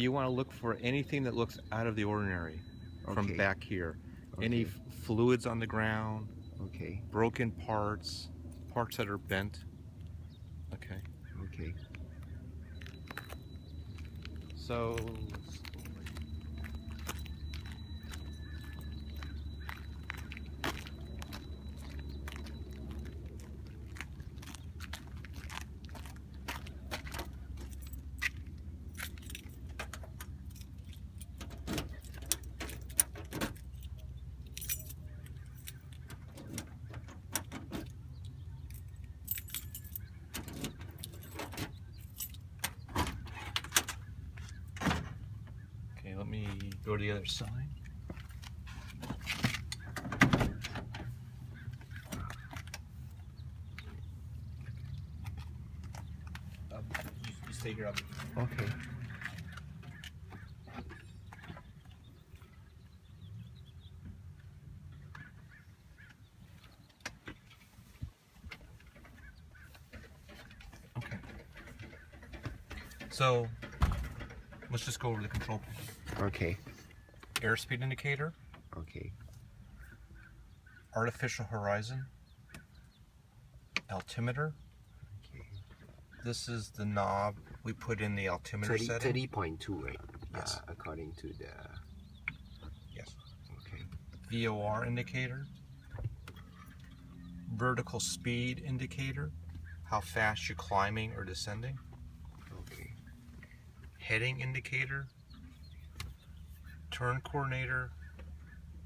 you want to look for anything that looks out of the ordinary from Okay. back here. Okay. Any fluids on the ground, Okay. broken parts, parts that are bent. Okay. Okay. So okay, let me go to the other side. You stay here. Okay. Okay. So let's just go over the control panel. Okay. Airspeed indicator, Okay. artificial horizon, altimeter. Okay. This is the knob we put in the altimeter setting. 30.2, right? Yes. According to the... Yes. Okay. VOR indicator, vertical speed indicator, how fast you're climbing or descending, Okay. heading indicator, turn coordinator,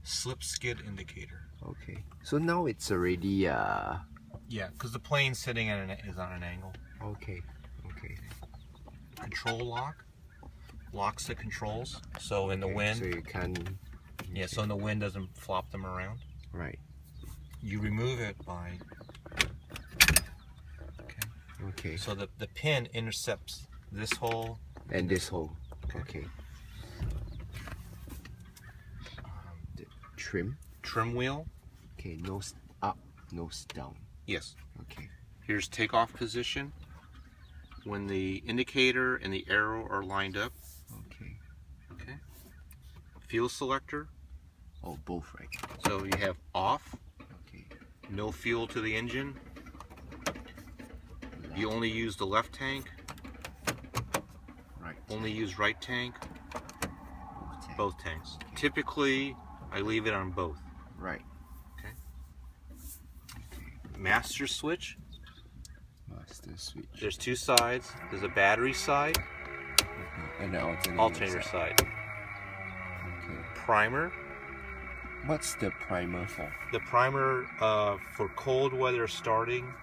slip skid indicator. Okay. So now it's already Yeah, because the plane sitting at is on an angle. okay. Okay. Control lock locks the controls, so in the Okay, wind, so you can... yeah, so in the wind doesn't flop them around. Right. You remove it by, okay, Okay. so the pin intercepts this hole And this hole. Okay. The trim. trim wheel. Okay. Nose up, nose down. Yes. Okay. Here's takeoff position when the indicator and the arrow are lined up. Okay. Okay. Fuel selector. Oh, both, right? So you have off, Okay. no fuel to the engine. You only use the left tank, Right. only use right tank, Both. both tanks. Typically, I leave it on both. Right. Master switch, Master switch. there's two sides. There's a battery side, And the alternator side. Okay. Primer. What's the primer for? The primer for cold weather starting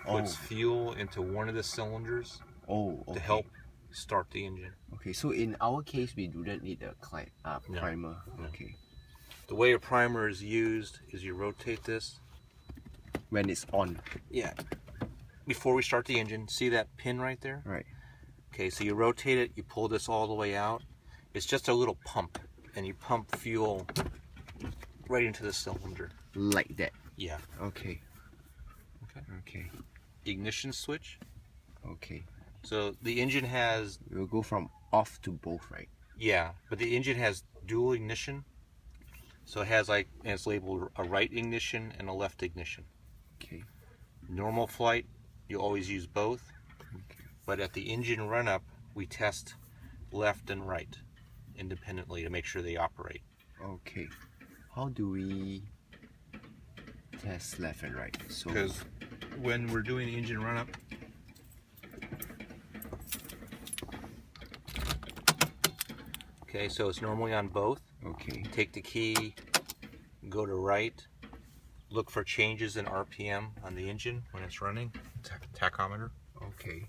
puts Oh. fuel into one of the cylinders Oh, okay. to help start the engine. Okay, so in our case, we do not need a No. primer. No. Okay. The way a primer is used is you rotate this. When it's on. Yeah. Before we start the engine, see that pin right there? Right. Okay, so you rotate it, you pull this all the way out. It's just a little pump, and you pump fuel right into the cylinder. Like that. Yeah. Okay. Okay. Okay. Ignition switch. Okay. So the engine has, We'll go from off to both, right? yeah, but the engine has dual ignition. So it has like, and it's labeled a right ignition and a left ignition. Okay. Normal flight, you always use both. Okay. But at the engine run-up, we test left and right independently to make sure they operate. Okay. How do we test left and right? So Because when we're doing the engine run-up, okay, so it's normally on both. okay. Take the key, go to right, look for changes in RPM on the engine when it's running, tachometer, Okay.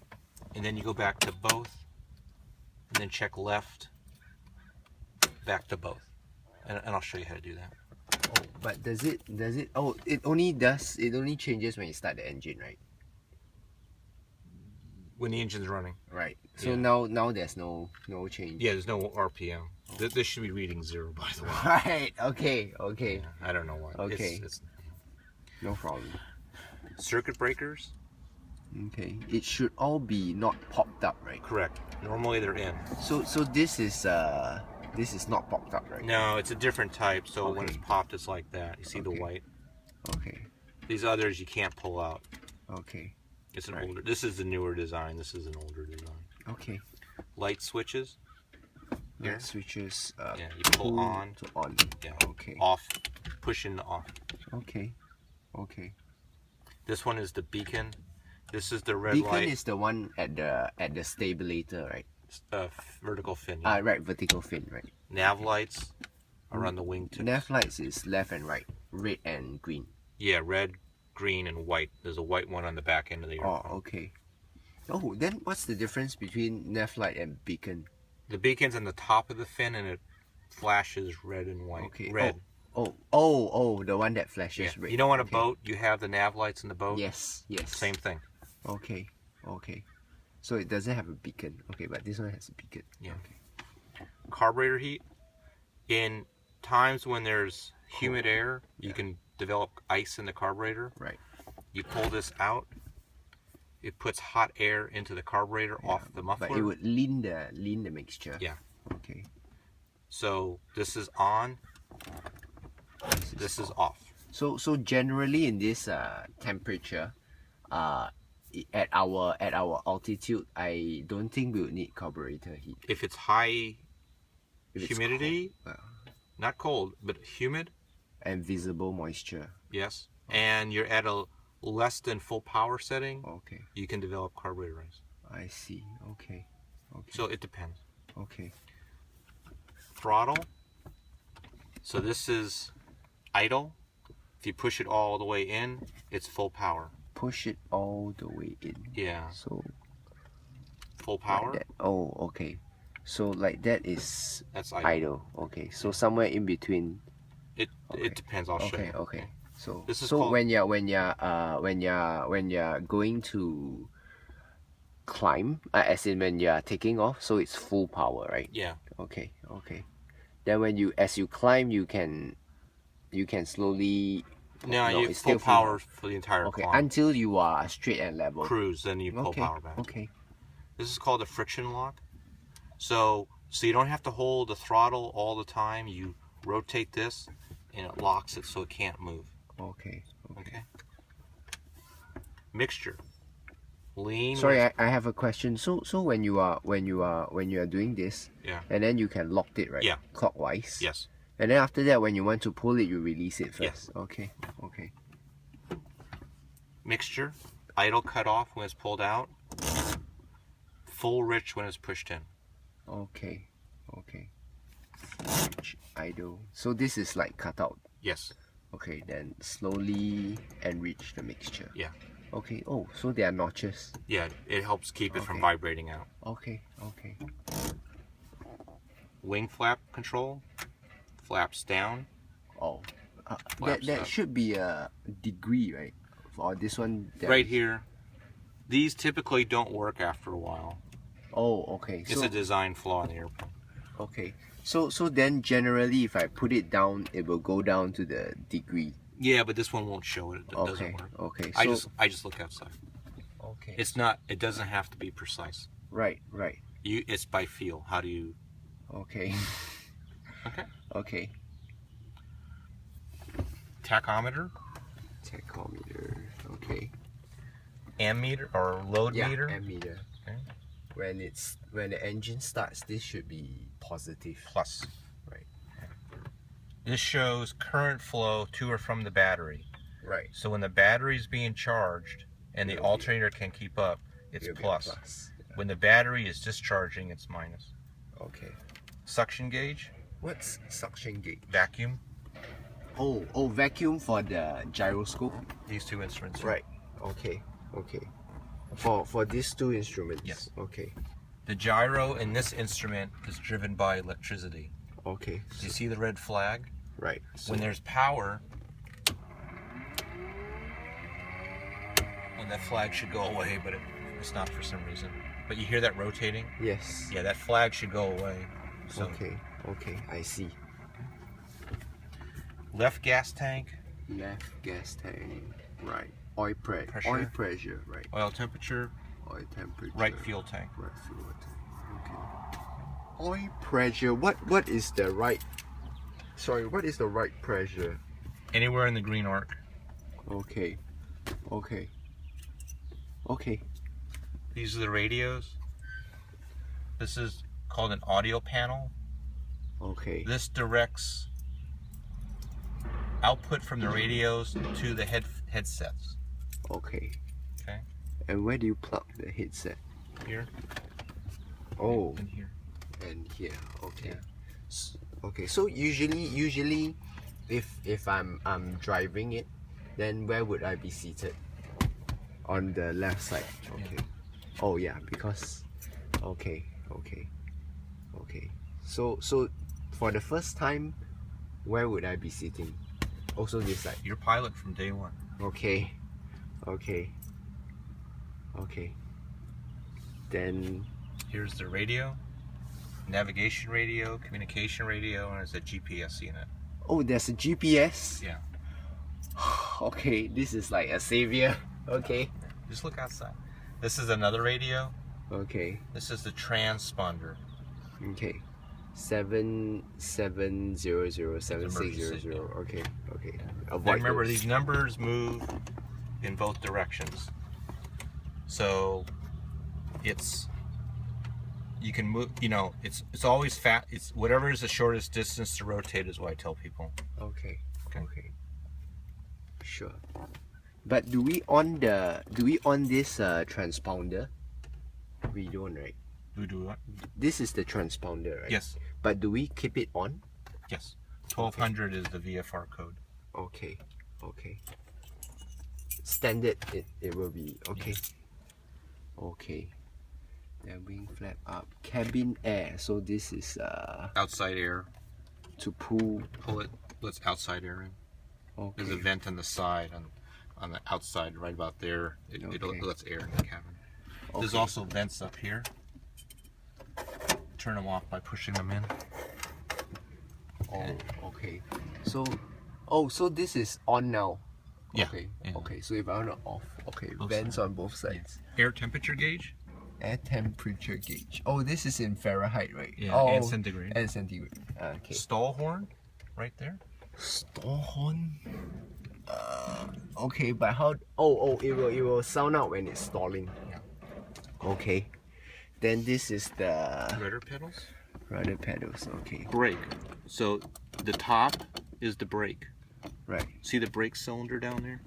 and then you go back to both, and then check left, back to both, and I'll show you how to do that. Oh, but does it oh it only changes when you start the engine, right? When the engine's running. Right. So Yeah. now there's no change. Yeah, there's no RPM. This should be reading 0, by the way. Right. Okay. Okay. Yeah, I don't know why. Okay. It's No problem. circuit breakers. Okay. It should all be not popped up, right? Correct. Normally they're in. So this is not popped up, right? No, it's a different type. So when Okay. it's popped, it's like that. You see the Okay. white. Okay. These others you can't pull out. Okay. It's an Right. older. This is the newer design. This is an older design. Okay. Light switches. Here. Light switches. Yeah, you pull on. to on. Yeah. Okay. Off. Push into off. Okay. Okay. This one is the beacon. This is the red Beacon light. is the one at the stabilator, right? Vertical fin. Yeah. Right. Vertical fin, right? Nav lights are on the wingtips. Nav lights is left and right, red and green. Yeah, red, green, and white. There's a white one on the back end of the Oh, airplane. okay. Oh, then what's the difference between nav light and beacon? The beacon's on the top of the fin and it flashes red and white. Okay. Red. Oh, the one that flashes Yeah. red. You know on a Okay. boat you have the nav lights in the boat? Yes, yes. Same thing. Okay, okay. So it doesn't have a beacon. Okay, but this one has a beacon. Yeah. Okay. Carburetor heat. In times when there's humid air, you Yeah. can develop ice in the carburetor. Right. You pull this out. It puts hot air into the carburetor off the muffler. But it would lean the mixture. Yeah. Okay. So this is on. This is off. So generally in this temperature, at our altitude, I don't think we would need carburetor heat. If it's high If it's humidity, cold, not cold, but humid, and visible moisture. yes, and you're at a less than full power setting, Okay, you can develop carburetor ice. I see. Okay, okay, So it depends. okay. Throttle. So this is idle. If you push it all the way in, it's full power. Push it all the way in. Yeah, So full like power. that. Oh, okay. So like that is That's idle. idle. Okay. So somewhere in between. It Okay. depends. I'll show Okay. you. Okay. So This is so called- when you're going to climb, as in when you're taking off, so it's full power, right? Yeah. Okay. Okay. Then as you climb, you can slowly. No, you it's full still full power for the entire Okay. climb. Until you are straight and level. Cruise, then you pull Okay. power back. Okay. This is called a friction lock. So you don't have to hold the throttle all the time. You rotate this, and it locks it so it can't move. Okay. Okay. Mixture. Lean. Sorry, I have a question. So when you are doing this, Yeah. and then you can lock it, right? Yeah. Clockwise. Yes. And then after that, when you want to pull it, you release it first. Yes. Okay. Okay. Mixture. Idle cut off when it's pulled out. Full rich when it's pushed in. Okay. Okay. Idle. So this is like cut out. Yes. Okay. Then slowly enrich the mixture. Yeah. Okay. Oh, so there are notches. Yeah. It helps keep it from Okay. vibrating out. Okay. Okay. Wing flap control. Flaps down. Oh. Flaps That up. should be a degree, right? For this one. Right here. These typically don't work after a while. Oh, okay. It's a design flaw in the airplane. Okay. So then generally if I put it down, it will go down to the degree. Yeah, but this one won't show it. It Okay. doesn't work. Okay. I So just look outside. okay. It's not. It doesn't have to be precise. Right. Right. It's by feel. How do you? Okay. Okay. Okay. Tachometer, Tachometer. Okay. ammeter or load meter. Ammeter. Okay. When the engine starts, this should be positive. Plus. Right. This shows current flow to or from the battery. Right. So when the battery's being charged and the It'll be- alternator can keep up, it's It'll be a plus. plus. When the battery is discharging, it's minus. Okay. Suction gauge, What's suction gauge? vacuum. Oh, vacuum for the gyroscope. These two instruments. Right. Okay. Okay. For these two instruments. Yes. Okay. The gyro in this instrument is driven by electricity. Okay. Do you see the red flag? Right. So, When there's power, when that flag should go away, but it's not for some reason. But you hear that rotating? yes. Yeah, that flag should go away. So Okay. Okay. I see. left gas tank, Left gas tank. Right. Pressure. Oil pressure, right? oil temperature, Oil temperature. right fuel tank. Right fuel tank. Okay. Oil pressure. What is the right? Sorry, what is the right pressure? Anywhere in the green arc. Okay. Okay. Okay. These are the radios. This is called an audio panel. Okay. This directs output from the radios to the headsets. Okay. Okay. And where do you plug the headset? Here Oh, and here. and here. Okay. Yeah. Okay. So usually, if I'm driving it, then where would I be seated? On the left side. Okay. Oh yeah, because. Okay. Okay. Okay. So for the first time, where would I be sitting? Also this side. You're pilot from day one. Okay. Okay. Okay. Then. Here's the radio, navigation radio, communication radio, and it's a GPS unit. Oh, there's a GPS. Yeah. Okay, this is like a savior. Okay. Just look outside. This is another radio. Okay. This is the transponder. Okay. 77007600. Okay. Okay. And remember, these numbers move in both directions. So it's, you can move, you know, it's always fat. It's whatever is the shortest distance to rotate is what I tell people. Okay. Okay. Okay. Sure. But do we on this transponder? We don't, right? We do what? This is the transponder, right? Yes. But do we keep it on? Yes. 1200 is the VFR code. Okay. Okay. Standard it will be okay. Okay. Then wing flap up. Cabin air. So this is Outside air. to pull. Pull it. Let's outside air in. There's a Okay. vent on the side, on the outside, right about there. It Okay. lets air in the cabin. There's Okay. also vents up here. Turn them off by pushing them in. Oh, okay. So, oh, so this is on now. Yeah, Okay. yeah. Okay. So if I want to off, okay, Both vents on both sides. Air temperature gauge. Air temperature gauge. Oh, this is in Fahrenheit, right? Yeah, Oh, and centigrade. and centigrade. Okay. Stall horn, right there. Stall horn. Okay, but how? Oh, it will sound out when it's stalling. Yeah. Okay. Then this is the Rudder pedals. rudder pedals. Okay. Brake. So the top is the brake. Right. See the brake cylinder down there?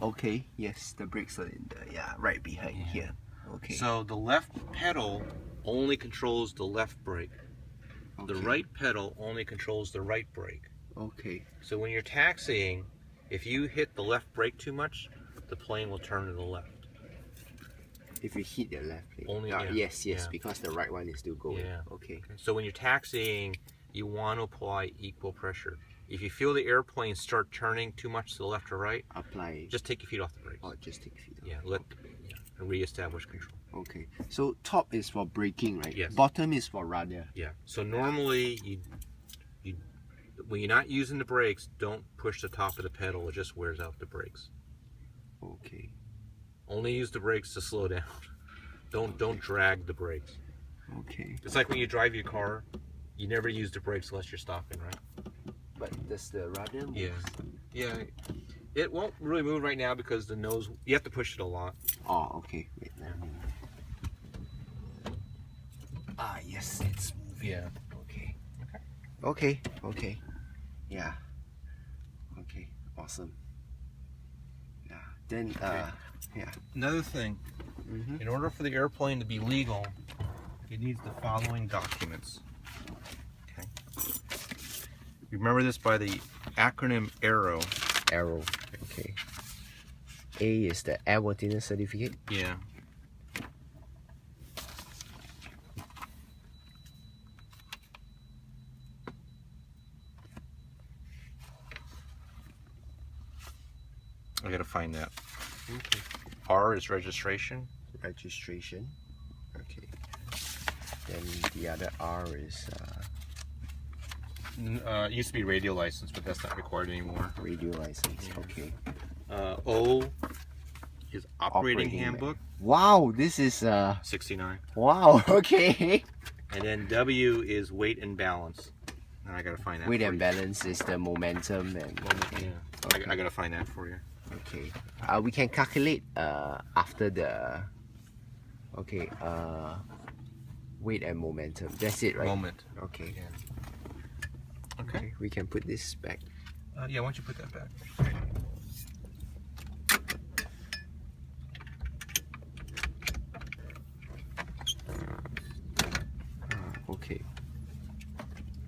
Okay. Yes, the brake cylinder. Yeah, right behind here. Okay. So the left pedal only controls the left brake. The Okay. right pedal only controls the right brake. Okay. So when you're taxiing, if you hit the left brake too much, the plane will turn to the left. If you hit the left plate. Only- yeah, yes, yeah. because the right one is still going. Yeah. Okay. So when you're taxiing, you want to apply equal pressure. If you feel the airplane start turning too much to the left or right, Apply. just take your feet off the brakes. or just take feet. Yeah, and re-establish control. Okay. So top is for braking, right? Yes. Bottom is for rudder. Yeah. So normally you when you're not using the brakes, don't push the top of the pedal. It just wears out the brakes. Okay. Only use the brakes to slow down. Don't drag the brakes. Okay. It's like when you drive your car, you never use the brakes unless you're stopping, right? But does the rudder move? Yeah. Yeah. It won't really move right now because the nose, you have to push it a lot. Oh, okay. Wait, let me. Ah, yes, it's moving. Yeah. Okay. Okay. Okay. Okay. Yeah. Okay. Awesome. Yeah. Then yeah. Another thing, Mhm. in order for the airplane to be legal, it needs the following documents. Okay. Remember this by the acronym ARROW. Arrow. Okay. A is the airworthiness certificate. Yeah. I gotta find that. Okay. R is registration. Registration. Okay. Then the other R is It used to be radio license, but that's not required anymore. radio license. Yeah. Okay. O is operating Operating handbook, Wow, this is 69. wow. Okay. And then W is weight and balance. And I gotta find that. Weight for and you. balance is the momentum and Yeah, I gotta find that for you. okay. We can calculate after the okay weight and momentum. That's it, right? Moment. Okay. Yeah. Okay. Okay. We can put this back. Yeah, why don't you put that back? Okay.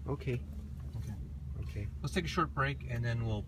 Okay. Okay. Let's take a short break and then we'll